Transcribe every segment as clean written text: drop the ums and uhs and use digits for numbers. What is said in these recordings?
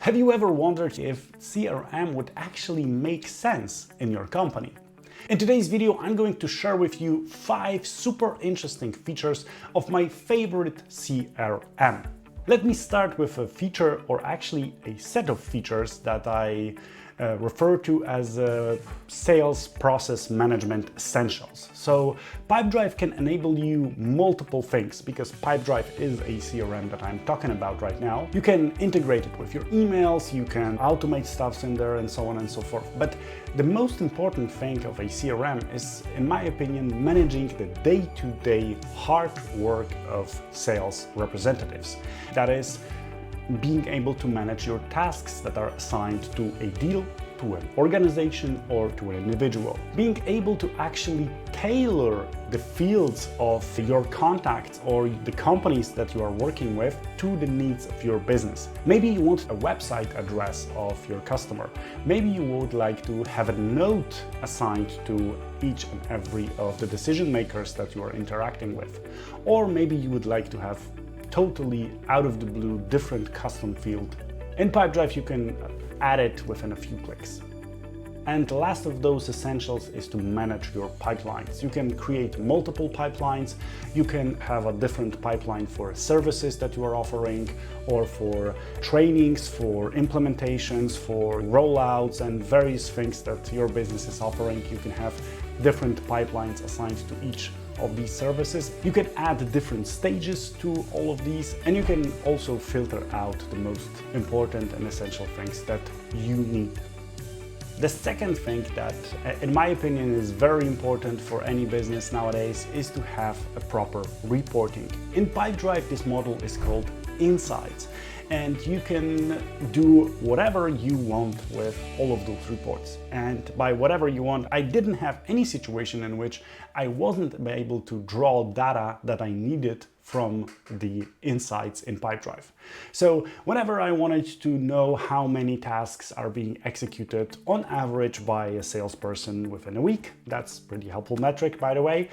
Have you ever wondered if CRM would actually make sense in your company? In today's video, I'm going to share with you 5 super interesting features of my favorite CRM. Let me start with a feature, or actually a set of features, that I refer to as sales process management essentials. So PipeDrive can enable you multiple things, because PipeDrive is a CRM that I'm talking about right now. You can integrate it with your emails, you can automate stuff in there, and so on and so forth. But the most important thing of a CRM is, in my opinion, managing the day-to-day hard work of sales representatives. That is, being able to manage your tasks that are assigned to a deal, to an organization, or to an individual. Being able to actually tailor the fields of your contacts or the companies that you are working with to the needs of your business. Maybe you want a website address of your customer. Maybe you would like to have a note assigned to each and every of the decision makers that you are interacting with. Or maybe you would like to have totally out of the blue different custom field. In PipeDrive you can add it within a few clicks. And the last of those essentials is to manage your pipelines. You can create multiple pipelines. You can have a different pipeline for services that you are offering, or for trainings, for implementations, for rollouts, and various things that your business is offering. You can have different pipelines assigned to each of these services. You can add different stages to all of these, and you can also filter out the most important and essential things that you need. The second thing that, in my opinion, is very important for any business nowadays is to have a proper reporting. In PipeDrive, this model is called Insights, and you can do whatever you want with all of those reports. And by whatever you want, I didn't have any situation in which I wasn't able to draw data that I needed from the insights in PipeDrive. So whenever I wanted to know how many tasks are being executed on average by a salesperson within a week, that's a pretty helpful metric, by the way,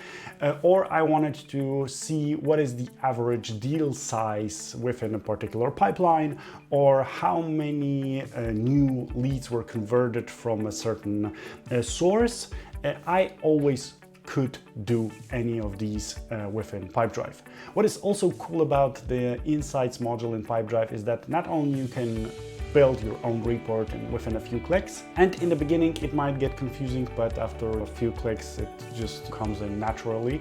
or I wanted to see what is the average deal size within a particular pipeline, or how many new leads were converted from a certain source, I always could do any of these within PipeDrive. What is also cool about the Insights module in PipeDrive is that not only you can build your own report within a few clicks, and in the beginning it might get confusing, but after a few clicks it just comes in naturally,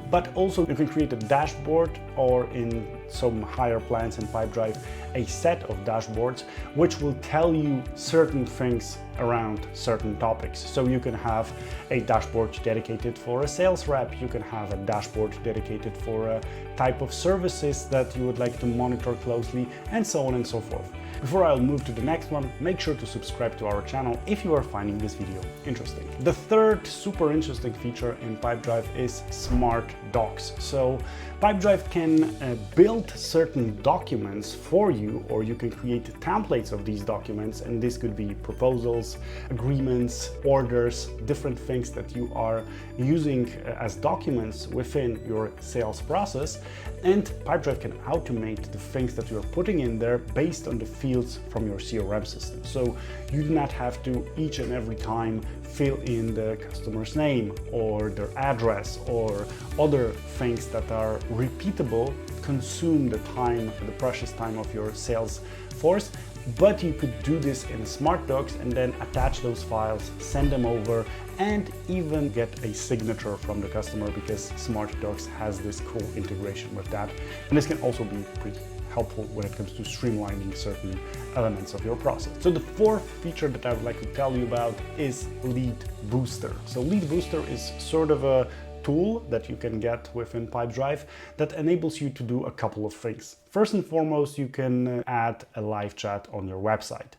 but also you can create a dashboard, or in some higher plans in PipeDrive, a set of dashboards which will tell you certain things around certain topics. So you can have a dashboard dedicated for a sales rep, you can have a dashboard dedicated for a type of services that you would like to monitor closely, and so on and so forth. Before I'll move to the next one, make sure to subscribe to our channel if you are finding this video interesting. The third super interesting feature in PipeDrive is Smart Docs. So PipeDrive can build certain documents for you, or you can create templates of these documents, and this could be proposals, agreements, orders, different things that you are using as documents within your sales process. And PipeDrive can automate the things that you're putting in there based on the fields from your CRM system. So you do not have to each and every time fill in the customer's name or their address or other things that are repeatable, consume the time, the precious time of your sales force. But you could do this in Smart Docs and then attach those files, send them over, and even get a signature from the customer, because Smart Docs has this cool integration with that. And this can also be pretty helpful when it comes to streamlining certain elements of your process. So the fourth feature that I would like to tell you about is Lead Booster. So Lead Booster is sort of a tool that you can get within PipeDrive that enables you to do a couple of things. First and foremost, you can add a live chat on your website,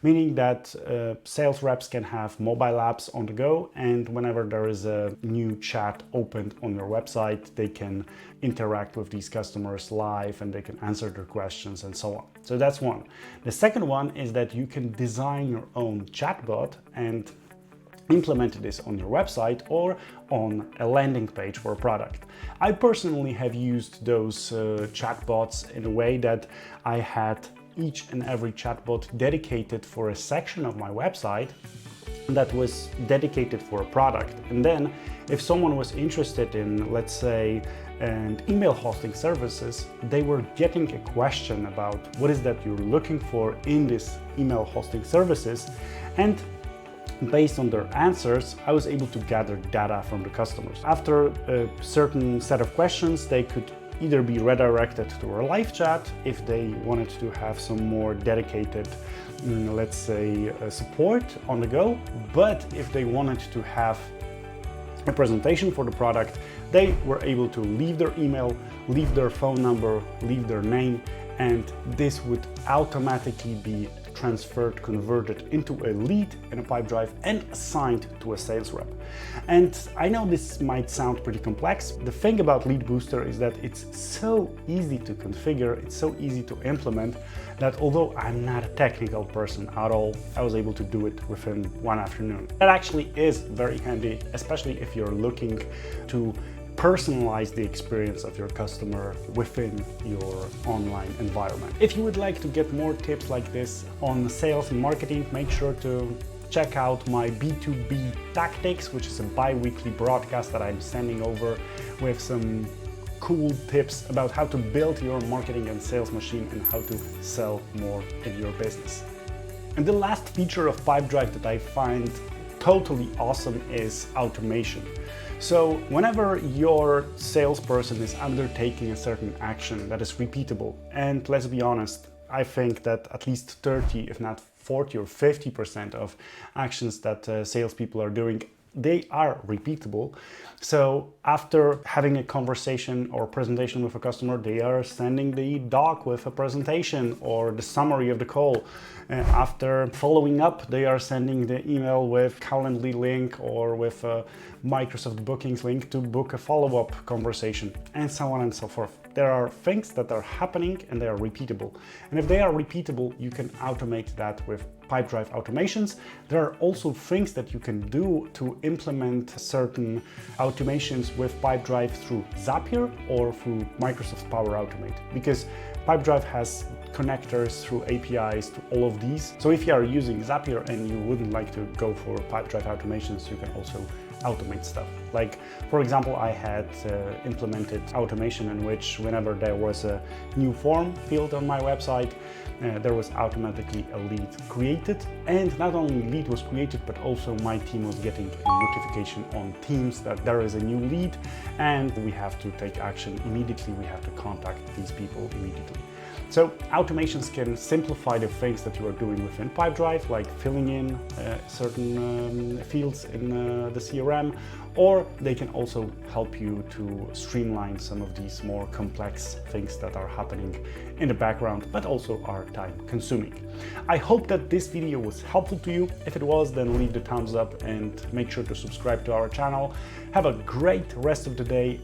meaning that sales reps can have mobile apps on the go, and whenever there is a new chat opened on your website, they can interact with these customers live and they can answer their questions and so on. So that's one. The second one is that you can design your own chatbot and implement this on your website or on a landing page for a product. I personally have used those chatbots in a way that I had each and every chatbot dedicated for a section of my website that was dedicated for a product. And then if someone was interested in, let's say, an email hosting services, they were getting a question about what is that you're looking for in this email hosting services, and based on their answers, I was able to gather data from the customers. After a certain set of questions, they could either be redirected to a live chat if they wanted to have some more dedicated, let's say, support on the go. But if they wanted to have a presentation for the product, they were able to leave their email, leave their phone number, leave their name, and this would automatically be transferred, converted into a lead in a PipeDrive and assigned to a sales rep. And I know this might sound pretty complex. The thing about Lead Booster is that it's so easy to configure, it's so easy to implement, that although I'm not a technical person at all, I was able to do it within one afternoon. That actually is very handy, especially if you're looking to personalize the experience of your customer within your online environment. If you would like to get more tips like this on sales and marketing, make sure to check out my B2B Tactics, which is a bi-weekly broadcast that I'm sending over with some cool tips about how to build your marketing and sales machine and how to sell more in your business. And the last feature of PipeDrive that I find totally awesome is automation. So whenever your salesperson is undertaking a certain action that is repeatable, and let's be honest, I think that at least 30, if not 40 or 50% of actions that salespeople are doing, they are repeatable. So after having a conversation or presentation with a customer, they are sending the doc with a presentation or the summary of the call. After following up, they are sending the email with Calendly link or with a Microsoft Bookings link to book a follow-up conversation, and so on and so forth. There are things that are happening and they are repeatable. And if they are repeatable, you can automate that with PipeDrive automations. There are also things that you can do to implement certain automations with PipeDrive through Zapier or through Microsoft Power Automate, because PipeDrive has connectors through APIs to all of these. So if you are using Zapier and you wouldn't like to go for PipeDrive automations, you can also automate stuff. Like, for example, I had implemented automation in which whenever there was a new form field on my website, there was automatically a lead created. And not only lead was created, but also my team was getting a notification on Teams that there is a new lead and we have to take action immediately. We have to contact these people immediately. So automations can simplify the things that you are doing within PipeDrive, like filling in certain fields in the CRM, or they can also help you to streamline some of these more complex things that are happening in the background, but also are time consuming. I hope that this video was helpful to you. If it was, then leave the thumbs up and make sure to subscribe to our channel. Have a great rest of the day